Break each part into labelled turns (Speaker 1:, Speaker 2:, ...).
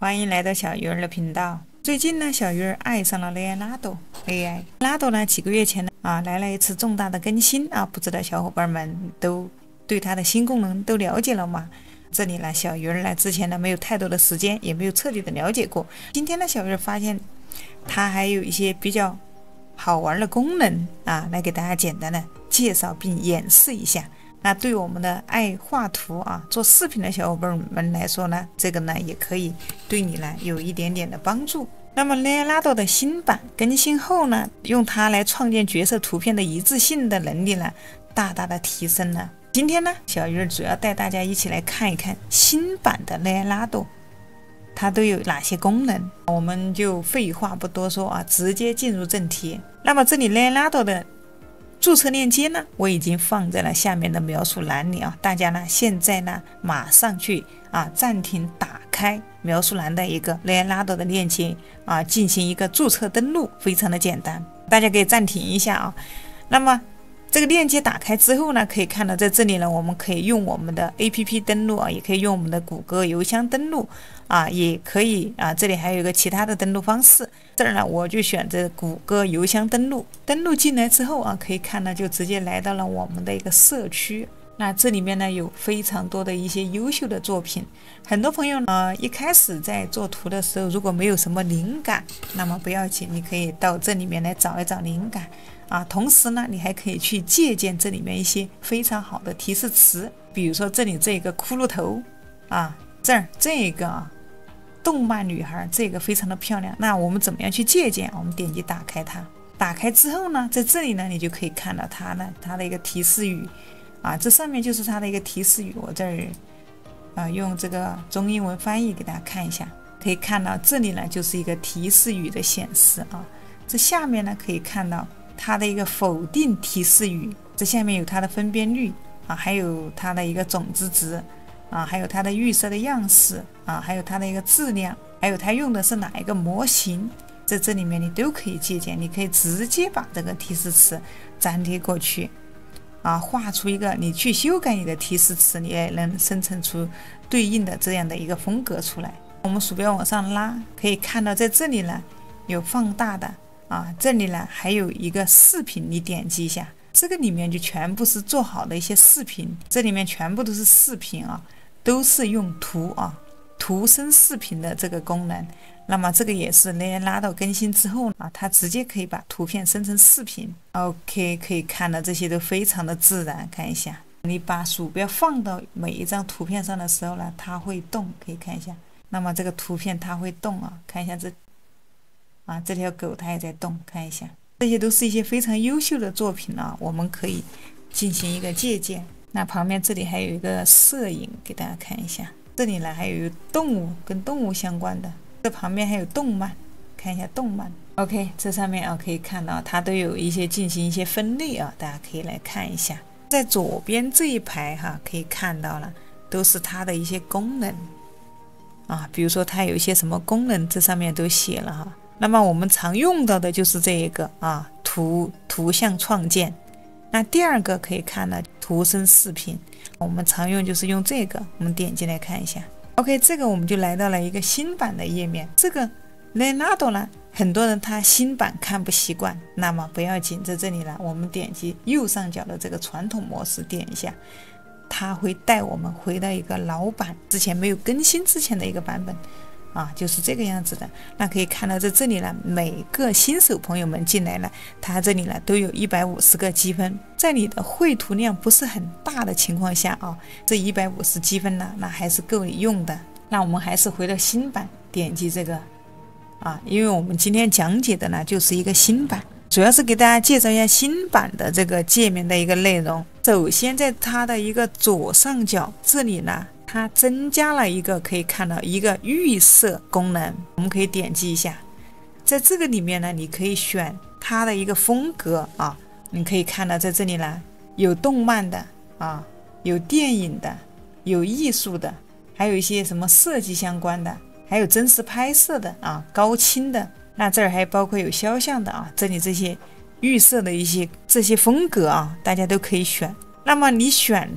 Speaker 1: 欢迎来到小鱼儿的频道。最近呢，小鱼儿爱上了雷拉多 AI。拉多呢，几个月前呢来了一次重大的更新啊，不知道小伙伴们都对它的新功能都了解了吗？这里呢，小鱼儿呢之前呢没有太多的时间，也没有彻底的了解过。今天呢，小鱼儿发现它还有一些比较好玩的功能啊，来给大家简单的介绍并演示一下。那对我们的爱画图做视频的小伙伴们来说呢，这个呢也可以对你呢有一点点的帮助。那么雷拉多的新版更新后呢，用它来创建角色图片的一致性的能力呢，大大的提升了。今天呢，小鱼儿主要带大家一起来看一看新版的雷拉多它都有哪些功能。我们就废话不多说直接进入正题。那么这里雷拉多的注册链接呢，我已经放在了下面的描述栏里大家呢现在呢马上去暂停打开描述栏的一个雷拉多的链接进行一个注册登录，非常的简单，大家可以暂停一下那么这个链接打开之后呢，可以看到在这里呢，我们可以用我们的 APP 登录也可以用我们的谷歌邮箱登录也可以这里还有一个其他的登录方式。这儿呢，我就选择谷歌邮箱登录。登录进来之后可以看到就直接来到了我们的一个社区。那这里面呢有非常多的一些优秀的作品。很多朋友呢一开始在做图的时候，如果没有什么灵感，那么不要紧，你可以到这里面来找一找灵感同时呢，你还可以去借鉴这里面一些非常好的提示词，比如说这里这个骷髅头这儿这个动漫女孩，这个非常的漂亮。那我们怎么样去借鉴？我们点击打开它，打开之后呢，在这里呢，你就可以看到它的一个提示语这上面就是它的一个提示语。我这儿用这个中英文翻译给大家看一下，可以看到这里呢就是一个提示语的显示这下面呢可以看到它的一个否定提示语，这下面有它的分辨率还有它的一个种子值还有它的预设的样式还有它的一个质量，还有它用的是哪一个模型，在这里面你都可以借鉴。你可以直接把这个提示词粘贴过去画出一个，你去修改你的提示词，你也能生成出对应的这样的一个风格出来。我们鼠标往上拉，可以看到在这里呢有放大的这里呢还有一个视频，你点击一下，这个里面就全部是做好的一些视频，这里面全部都是视频都是用图生视频的这个功能。那么这个也是雷拉多更新之后它直接可以把图片生成视频。 OK， 可以看到这些都非常的自然。看一下，你把鼠标放到每一张图片上的时候呢，它会动，可以看一下。那么这个图片它会动看一下这条狗它也在动，看一下，这些都是一些非常优秀的作品我们可以进行一个借鉴。那旁边这里还有一个摄影，给大家看一下，这里呢还有动物，跟动物相关的，这旁边还有动漫，看一下动漫。 OK， 这上面可以看到它都有一些进行一些分类大家可以来看一下。在左边这一排可以看到了都是它的一些功能比如说它有一些什么功能，这上面都写了那么我们常用到的就是这一个图像创建。那第二个可以看到图生视频，我们常用就是用这个，我们点进来看一下。 OK， 这个我们就来到了一个新版的页面。这个雷拉多呢，很多人他新版看不习惯，那么不要紧，在这里呢我们点击右上角的这个传统模式，点一下，它会带我们回到一个老版，之前没有更新之前的一个版本就是这个样子的。那可以看到在这里呢，每个新手朋友们进来了，它这里呢都有150个积分。在你的绘图量不是很大的情况下这150积分呢，那还是够你用的。那我们还是回到新版，点击这个因为我们今天讲解的呢就是一个新版，主要是给大家介绍一下新版的这个界面的一个内容。首先在它的一个左上角这里呢，它增加了一个，可以看到一个预设功能，我们可以点击一下。在这个里面呢，你可以选它的一个风格你可以看到在这里呢有动漫的有电影的，有艺术的，还有一些什么设计相关的，还有真实拍摄的高清的。那这儿还包括有肖像的这里这些预设的一些这些风格大家都可以选。那么你选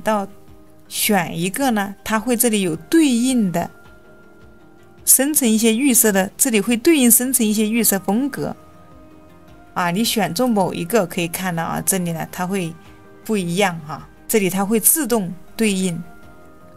Speaker 1: 一个呢，它会这里有对应的生成一些预设的，这里会对应生成一些预设风格啊。你选中某一个可以看到啊，这里呢它会不一样哈，这里它会自动对应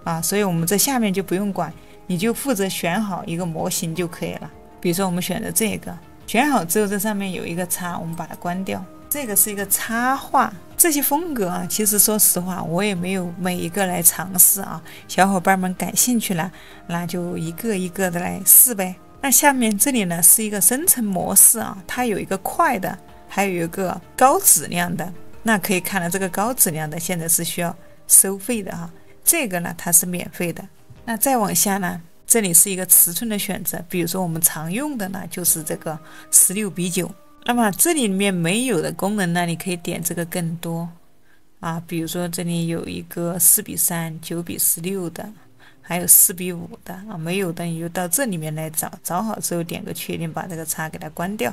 Speaker 1: 啊，所以我们这下面就不用管，你就负责选好一个模型就可以了。比如说我们选择这个，选好之后这上面有一个叉，我们把它关掉。这个是一个插画，这些风格啊，其实说实话我也没有每一个来尝试啊，小伙伴们感兴趣了，那就一个一个的来试呗。那下面这里呢是一个生成模式啊，它有一个快的，还有一个高质量的。那可以看到这个高质量的现在是需要收费的哈，这个呢它是免费的。那再往下呢，这里是一个尺寸的选择，比如说我们常用的呢就是这个16:9。那么这里面没有的功能呢，你可以点这个更多啊，比如说这里有一个4:3、9:16的，还有4:5的啊，没有的你就到这里面来找，找好之后点个确定，把这个叉给它关掉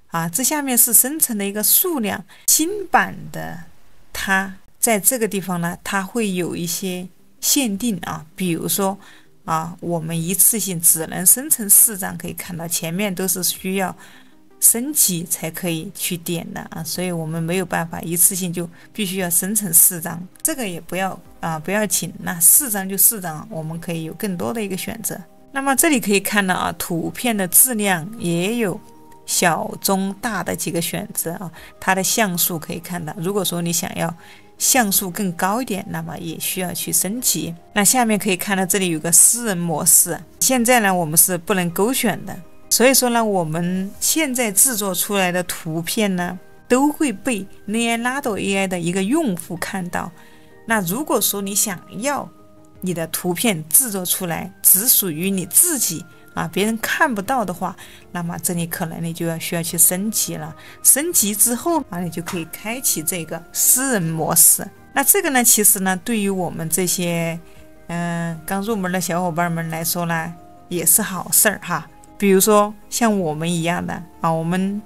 Speaker 1: 啊。这下面是生成的一个数量，新版的它在这个地方呢，它会有一些限定啊，比如说啊，我们一次性只能生成4张，可以看到前面都是需要升级才可以去点的啊，所以我们没有办法一次性就必须要生成4张，这个也不要紧，那4张就4张，我们可以有更多的一个选择。那么这里可以看到啊，图片的质量也有小、中、大的几个选择啊，它的像素可以看到，如果说你想要像素更高一点，那么也需要去升级。那下面可以看到这里有个私人模式，现在呢我们是不能勾选的。所以说呢，我们现在制作出来的图片呢，都会被 Leonardo AI 的一个用户看到。那如果说你想要你的图片制作出来只属于你自己啊，别人看不到的话，那么这里可能你就需要去升级了。升级之后啊，你就可以开启这个私人模式。那这个呢，其实呢，对于我们这些刚入门的小伙伴们来说呢，也是好事儿哈。比如说像我们一样的啊，我们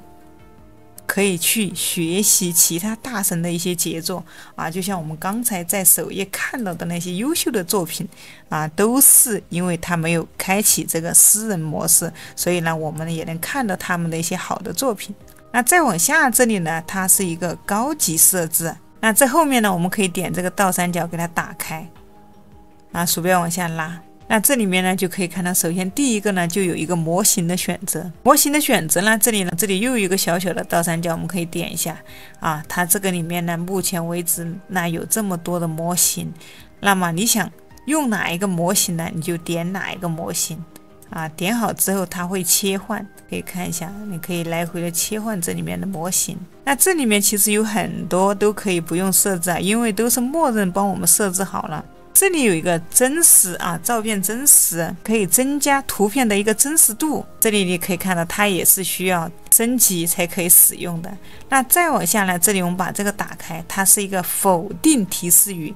Speaker 1: 可以去学习其他大神的一些杰作啊，就像我们刚才在首页看到的那些优秀的作品啊，都是因为他没有开启这个私人模式，所以呢，我们也能看到他们的一些好的作品。那再往下这里呢，它是一个高级设置，那这后面呢，我们可以点这个倒三角给它打开啊，鼠标往下拉。那这里面呢就可以看到，首先第一个呢就有一个模型的选择，模型的选择呢，这里又有一个小小的倒三角，我们可以点一下啊。它这个里面呢，目前为止那有这么多的模型，那么你想用哪一个模型呢，你就点哪一个模型啊。点好之后它会切换，可以看一下，你可以来回的切换这里面的模型。那这里面其实有很多都可以不用设置啊，因为都是默认帮我们设置好了。这里有一个真实啊，照片真实，可以增加图片的一个真实度。这里你可以看到，它也是需要升级才可以使用的。那再往下呢，这里我们把这个打开，它是一个否定提示语。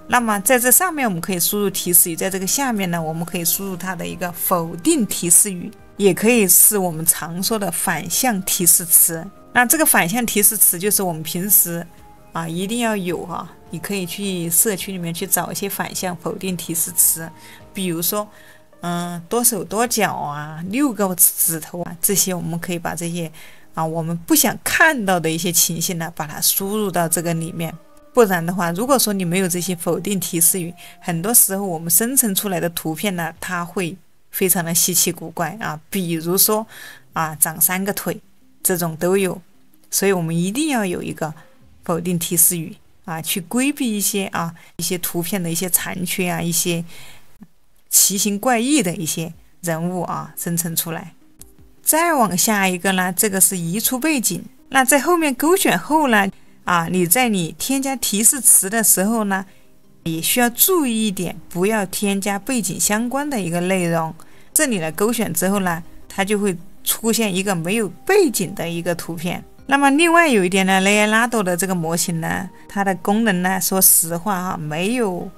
Speaker 1: 那么在这上面我们可以输入提示语，在这个下面呢，我们可以输入它的一个否定提示语，也可以是我们常说的反向提示词。那这个反向提示词就是我们平时啊一定要有啊。你可以去社区里面去找一些反向否定提示词，比如说多手多脚啊，6个指头啊，这些我们可以把这些啊我们不想看到的一些情形呢，把它输入到这个里面。不然的话，如果说你没有这些否定提示语，很多时候我们生成出来的图片呢，它会非常的稀奇古怪啊，比如说啊长3个腿这种都有，所以我们一定要有一个否定提示语啊，去规避一些图片的一些残缺啊，一些奇形怪异的一些人物啊生成出来。再往下一个呢，这个是移除背景。那在后面勾选后呢啊，你在你添加提示词的时候呢，也需要注意一点，不要添加背景相关的一个内容。这里呢勾选之后呢，它就会出现一个没有背景的一个图片。那么另外有一点呢，Leonardo的这个模型呢，它的功能呢，说实话哈，没有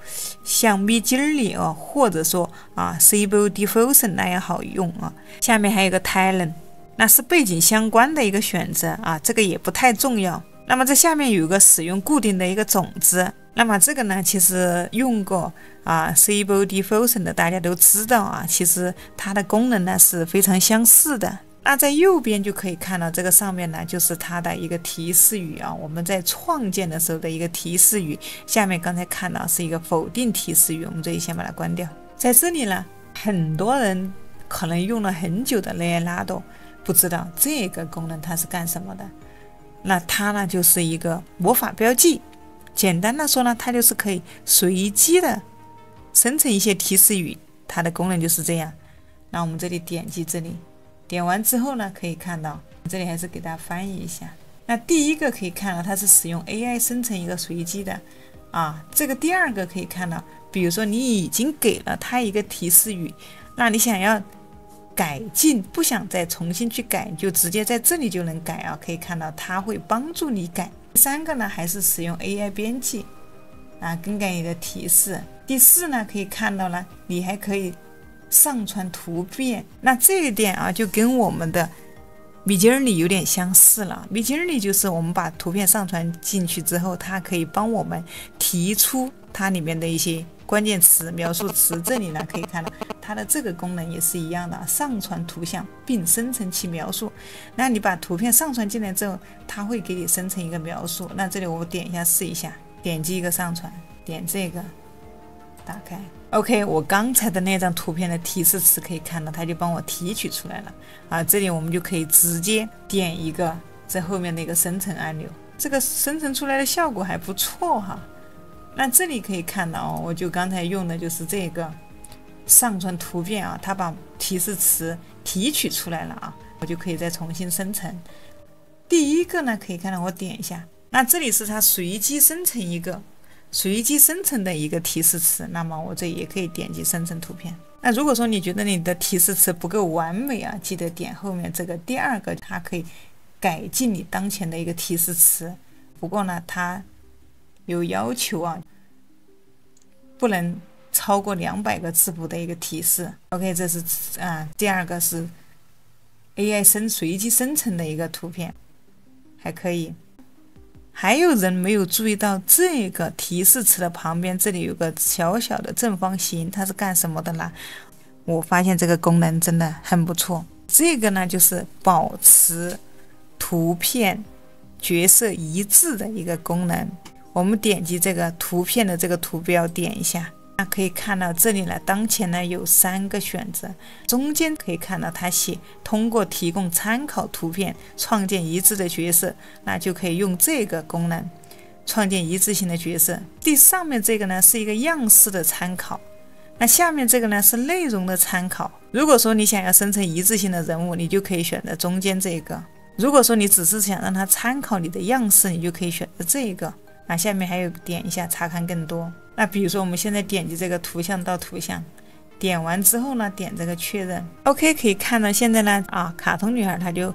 Speaker 1: 像 Midjourney或者说Stable Diffusion 那样好用啊。下面还有个 Talent， 那是背景相关的一个选择啊，这个也不太重要。那么这下面有一个使用固定的一个种子，那么这个呢，其实用过Stable Diffusion 的大家都知道啊，其实它的功能呢是非常相似的。那在右边就可以看到这个上面呢，就是它的一个提示语啊，我们在创建的时候的一个提示语。下面刚才看到是一个否定提示语，我们这里先把它关掉。在这里呢，很多人可能用了很久的 Leonardo 不知道这个功能它是干什么的。那它呢就是一个魔法标记。简单的说呢，它就是可以随机的生成一些提示语，它的功能就是这样。那我们这里点击这里，点完之后呢，可以看到这里还是给大家翻译一下。那第一个可以看到它是使用 AI 生成一个随机的这个第二个可以看到，比如说你已经给了它一个提示语，那你想要改进，不想再重新去改，就直接在这里就能改可以看到它会帮助你改。第三个呢，还是使用 AI 编辑更改你的提示。第四呢，可以看到了，你还可以上传图片。那这一点就跟我们的 Midjourney 有点相似了。Midjourney 就是我们把图片上传进去之后，它可以帮我们提出它里面的一些关键词、描述词。这里呢可以看到它的这个功能也是一样的，上传图像并生成其描述。那你把图片上传进来之后，它会给你生成一个描述。那这里我点一下试一下，点击一个上传，点这个打开。OK， 我刚才的那张图片的提示词可以看到，它就帮我提取出来了这里我们就可以直接点一个在后面的一个生成按钮，这个生成出来的效果还不错那这里可以看到我就刚才用的就是这个上传图片它把提示词提取出来了我就可以再重新生成。第一个呢，可以看到我点一下，那这里是它随机生成的一个提示词，那么我这也可以点击生成图片。那如果说你觉得你的提示词不够完美记得点后面这个第二个，它可以改进你当前的一个提示词。不过呢，它有要求不能超过200个字符的一个提示。OK， 这是第二个是 AI 随机生成的一个图片，还可以。还有人没有注意到这个提示词的旁边这里有个小小的正方形，它是干什么的呢？我发现这个功能真的很不错。这个呢就是保持图片角色一致的一个功能。我们点击这个图片的这个图标，点一下，那可以看到这里呢，当前呢有3个选择，中间可以看到它写通过提供参考图片创建一致的角色，那就可以用这个功能创建一致性的角色。第上面这个呢是一个样式的参考，那下面这个呢是内容的参考。如果说你想要生成一致性的人物，你就可以选择中间这个；如果说你只是想让它参考你的样式，你就可以选择这个。下面还有点一下查看更多。那比如说我们现在点击这个图像到图像，点完之后呢，点这个确认。OK， 可以看到现在呢卡通女孩她就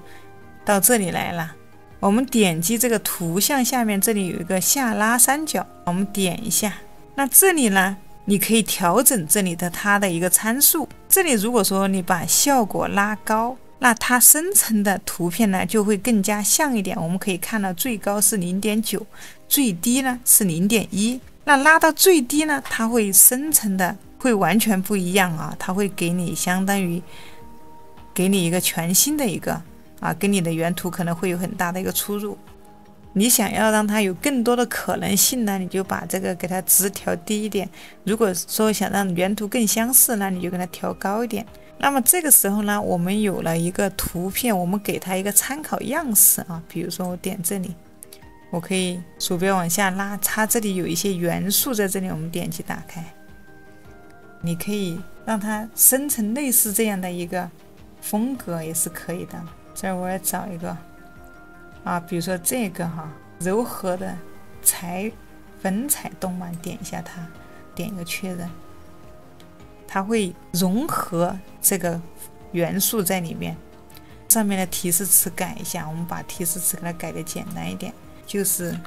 Speaker 1: 到这里来了。我们点击这个图像下面这里有一个下拉三角，我们点一下。那这里呢，你可以调整这里的它的一个参数。这里如果说你把效果拉高，那它生成的图片呢就会更加像一点。我们可以看到最高是 0.9， 最低呢是 0.1。那拉到最低呢，它会生成的会完全不一样它会给你相当于给你一个全新的一个跟你的原图可能会有很大的一个出入。你想要让它有更多的可能性呢，你就把这个给它值调低一点。如果说想让原图更相似呢，你就给它调高一点。那么这个时候呢，我们有了一个图片，我们给它一个参考样式比如说我点这里，我可以鼠标往下拉，它这里有一些元素在这里，我们点击打开，你可以让它生成类似这样的一个风格也是可以的。这儿我要找一个比如说这个柔和的粉彩动漫，点一下它，点一个确认，它会融合这个元素在里面。上面的提示词改一下，我们把提示词给它改的简单一点，就是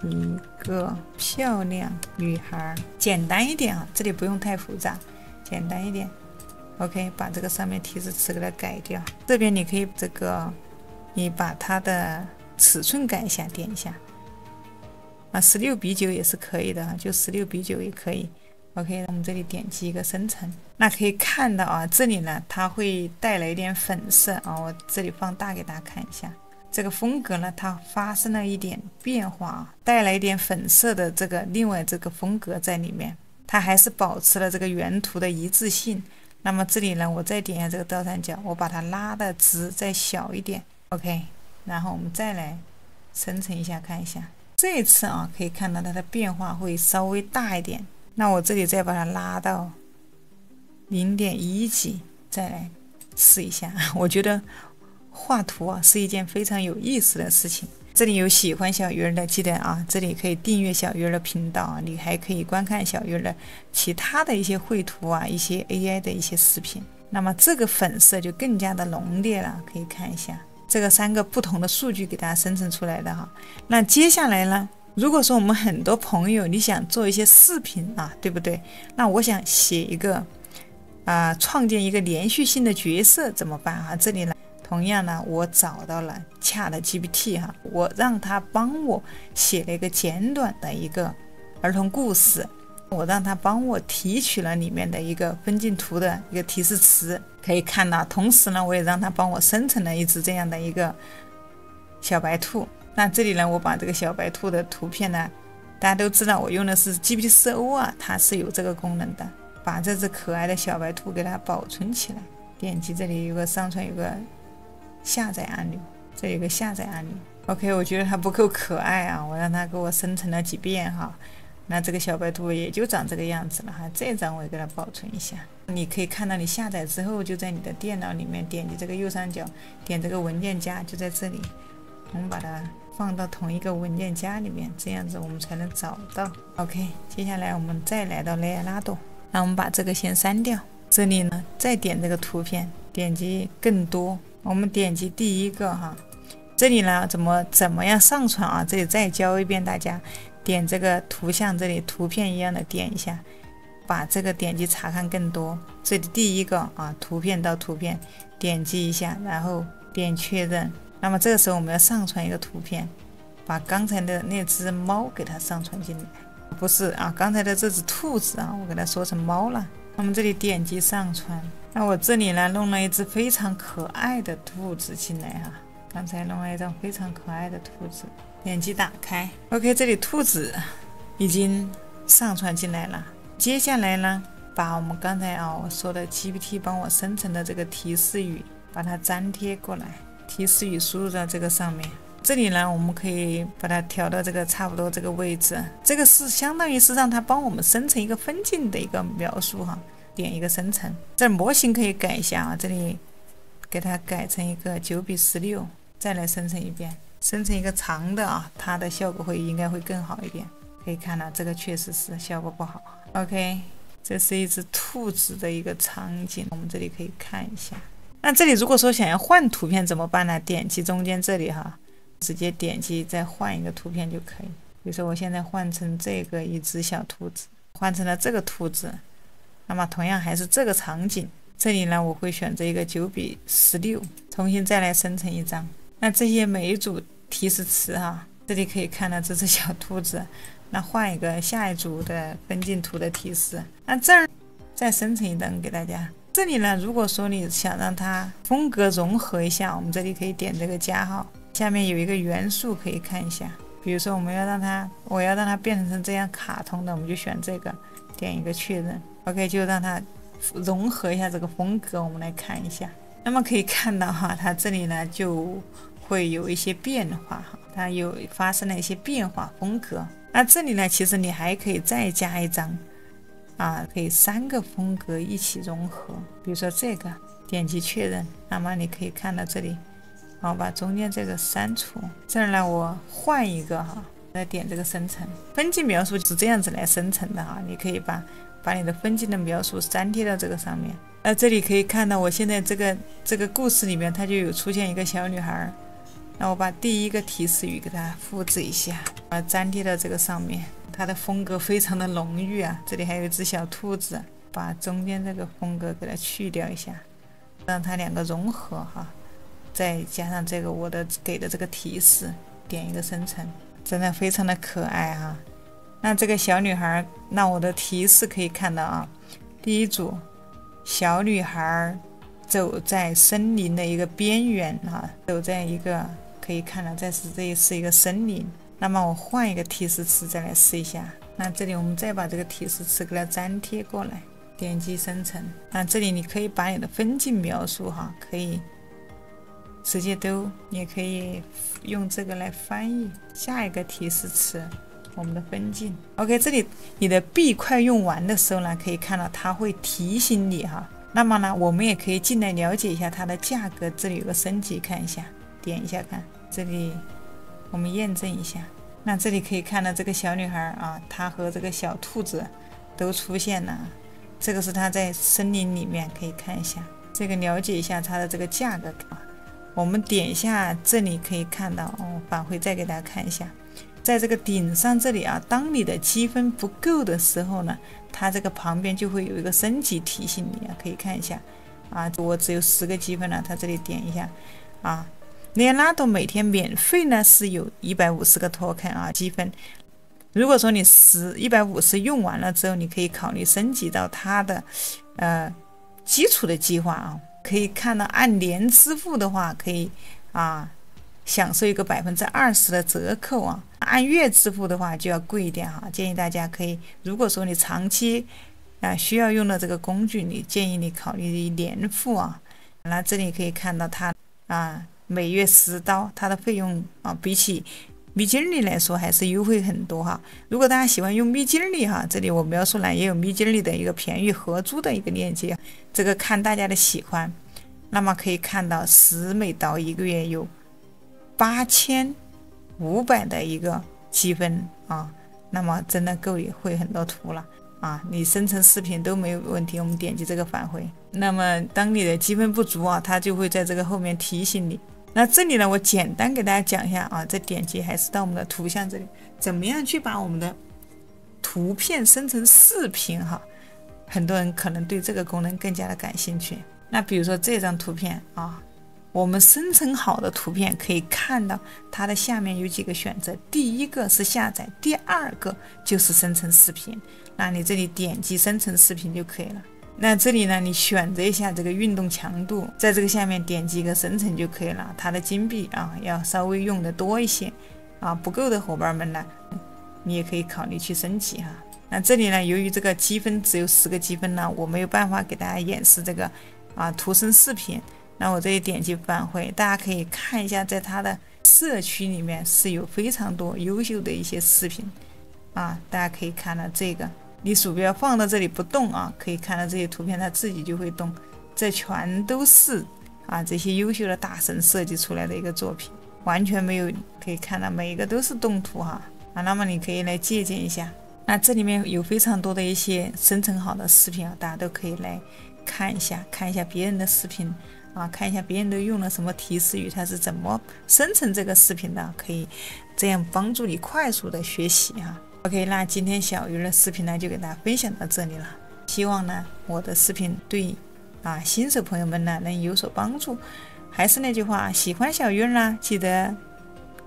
Speaker 1: 一个漂亮女孩，简单一点这里不用太复杂，简单一点。OK， 把这个上面提示词给它改掉。这边你可以你把它的尺寸改一下，点一下，啊，16:9也是可以的啊，就16:9也可以。OK， 我们这里点击一个生成，那可以看到啊，这里呢它会带来一点粉色啊，我这里放大给大家看一下，这个风格呢它发生了一点变化啊，带来一点粉色的这个另外这个风格在里面，它还是保持了这个原图的一致性。那么这里呢，我再点一下这个倒三角，我把它拉的值再小一点 ，OK， 然后我们再来生成一下看一下，这一次啊可以看到它的变化会稍微大一点。那我这里再把它拉到0.1几，再来试一下。我觉得画图啊是一件非常有意思的事情。这里有喜欢小鱼儿的，记得啊，这里可以订阅小鱼儿的频道啊，你还可以观看小鱼儿的其他的一些绘图啊，一些 AI 的一些视频。那么这个粉色就更加的浓烈了，可以看一下这个3个不同的数据给大家生成出来的哈。那接下来呢？如果说我们很多朋友你想做一些视频啊，对不对？那我想写一个创建一个连续性的角色怎么办啊？这里呢，同样呢，我找到了ChatGPT哈，我让他帮我写了一个简短的一个儿童故事，我让他帮我提取了里面的一个分镜图的一个提示词，可以看到。同时呢，我也让他帮我生成了一只这样的一个小白兔。那这里呢，我把这个小白兔的图片呢，大家都知道我用的是 GPT-4o 啊，它是有这个功能的。把这只可爱的小白兔给它保存起来，点击这里有个上传，有个下载按钮，这里有个下载按钮。OK， 我觉得它不够可爱啊，我让它给我生成了几遍哈。那这个小白兔也就长这个样子了哈。这张我也给它保存一下。你可以看到你下载之后，就在你的电脑里面点击这个右上角，点这个文件夹，就在这里。我们把它放到同一个文件夹里面，这样子我们才能找到。OK， 接下来我们再来到雷亚拉多，那我们把这个先删掉。这里呢，再点这个图片，点击更多，我们点击第一个哈。这里呢，怎么样上传啊？这里再教一遍大家，点这个图像，这里图片一样的点一下，把这个点击查看更多。这里第一个啊，图片到图片，点击一下，然后点确认。那么这个时候我们要上传一个图片，把刚才的那只猫给它上传进来，不是啊，刚才的这只兔子啊，我给它说成猫了。那么这里点击上传，那我这里呢弄了一只非常可爱的兔子进来哈，刚才弄了一张非常可爱的兔子，点击打开 ，OK， 这里兔子已经上传进来了。接下来呢，把我们刚才我说的 GPT 帮我生成的这个提示语，把它粘贴过来。提示语输入到这个上面，这里呢，我们可以把它调到这个差不多这个位置。这个是相当于是让它帮我们生成一个分镜的一个描述哈。点一个生成，这模型可以改一下啊，这里给它改成一个9:16，再来生成一遍，生成一个长的啊，它的效果应该会更好一点。可以看到这个确实是效果不好。OK， 这是一只兔子的一个场景，我们这里可以看一下。那这里如果说想要换图片怎么办呢？点击中间这里哈，直接点击再换一个图片就可以。比如说我现在换成这个一只小兔子，换成了这个兔子，那么同样还是这个场景，这里呢我会选择一个9:16，重新再来生成一张。那这些每一组提示词哈，这里可以看到这只小兔子。那换一个下一组的分镜图的提示，那这儿再生成一张给大家。这里呢，如果说你想让它风格融合一下，我们这里可以点这个加号，下面有一个元素可以看一下。比如说我要让它变成这样卡通的，我们就选这个，点一个确认 ，OK， 就让它融合一下这个风格。我们来看一下，那么可以看到哈，它这里呢就会有一些变化哈，它有发生了一些变化风格。那这里呢，其实你还可以再加一张。可以3个风格一起融合，比如说这个，点击确认，那么你可以看到这里，我把中间这个删除，这儿呢我换一个哈，再点这个生成，分镜描述是这样子来生成的哈，你可以把你的分镜的描述粘贴到这个上面。那这里可以看到我现在这个故事里面它就有出现一个小女孩，那我把第一个提示语给它复制一下，粘贴到这个上面。它的风格非常的浓郁啊，这里还有一只小兔子，把中间这个风格给它去掉一下，让它2个融合哈，再加上这个我给的这个提示，点一个生成，真的非常的可爱哈。那这个小女孩，那我的提示可以看到啊，第一组小女孩走在森林的一个边缘啊，走在一个可以看到这是一个森林。那么我换一个提示词再来试一下。那这里我们再把这个提示词给它粘贴过来，点击生成。那这里你可以把你的风景描述哈，可以直接也可以用这个来翻译。下一个提示词，我们的风景。OK， 这里你的币快用完的时候呢，可以看到它会提醒你哈。那么呢，我们也可以进来了解一下它的价格。这里有个升级，看一下，点一下看，这里我们验证一下。那这里可以看到这个小女孩啊，她和这个小兔子都出现了。这个是她在森林里面，可以看一下，这个了解一下它的这个价格啊。我们点一下这里可以看到，返回再给大家看一下，在这个顶上这里啊，当你的积分不够的时候呢，它这个旁边就会有一个升级提醒你啊，可以看一下啊，我只有10个积分了，它这里点一下啊。列拉多每天免费呢是有150个token啊积分。如果说你150用完了之后，你可以考虑升级到它的基础的计划啊。可以看到按年支付的话，可以享受一个20%的折扣啊。按月支付的话就要贵一点哈。建议大家可以，如果说你长期需要用的这个工具，建议你考虑年付啊。那这里可以看到它每月10刀，它的费用比起米金利来说还是优惠很多哈。如果大家喜欢用米金利哈，这里我描述栏也有米金利的一个便宜合租的一个链接，这个看大家的喜欢。那么可以看到10美刀一个月有8500的一个积分啊，那么真的够也会很多图了啊，你生成视频都没有问题。我们点击这个返回，那么当你的积分不足啊，它就会在这个后面提醒你。那这里呢，我简单给大家讲一下啊，再点击还是到我们的图像这里，怎么样去把我们的图片生成视频哈？很多人可能对这个功能更加的感兴趣。那比如说这张图片啊，我们生成好的图片可以看到它的下面有几个选择，第一个是下载，第二个就是生成视频。那你这里点击生成视频就可以了。那这里呢，你选择一下这个运动强度，在这个下面点击一个生成就可以了。它的金币要稍微用的多一些不够的伙伴们呢，你也可以考虑去升级哈。那这里呢，由于这个积分只有10个积分呢，我没有办法给大家演示这个图生视频。那我这里点击返回，大家可以看一下，在它的社区里面是有非常多优秀的一些视频大家可以看到这个。你鼠标放到这里不动可以看到这些图片它自己就会动，这全都是这些优秀的大神设计出来的一个作品，完全没有，可以看到每一个都是动图那么你可以来借鉴一下。那这里面有非常多的一些生成好的视频大家都可以来看一下别人的视频看一下别人都用了什么提示语，它是怎么生成这个视频的，可以这样帮助你快速的学习OK， 那今天小鱼的视频呢就给大家分享到这里了，希望呢我的视频对新手朋友们呢能有所帮助。还是那句话，喜欢小鱼呢记得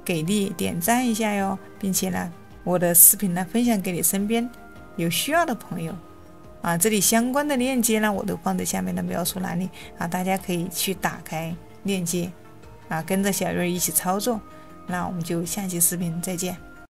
Speaker 1: 给力点赞一下哟，并且呢我的视频呢分享给你身边有需要的朋友这里相关的链接呢我都放在下面的描述栏里大家可以去打开链接跟着小鱼一起操作。那我们就下期视频再见。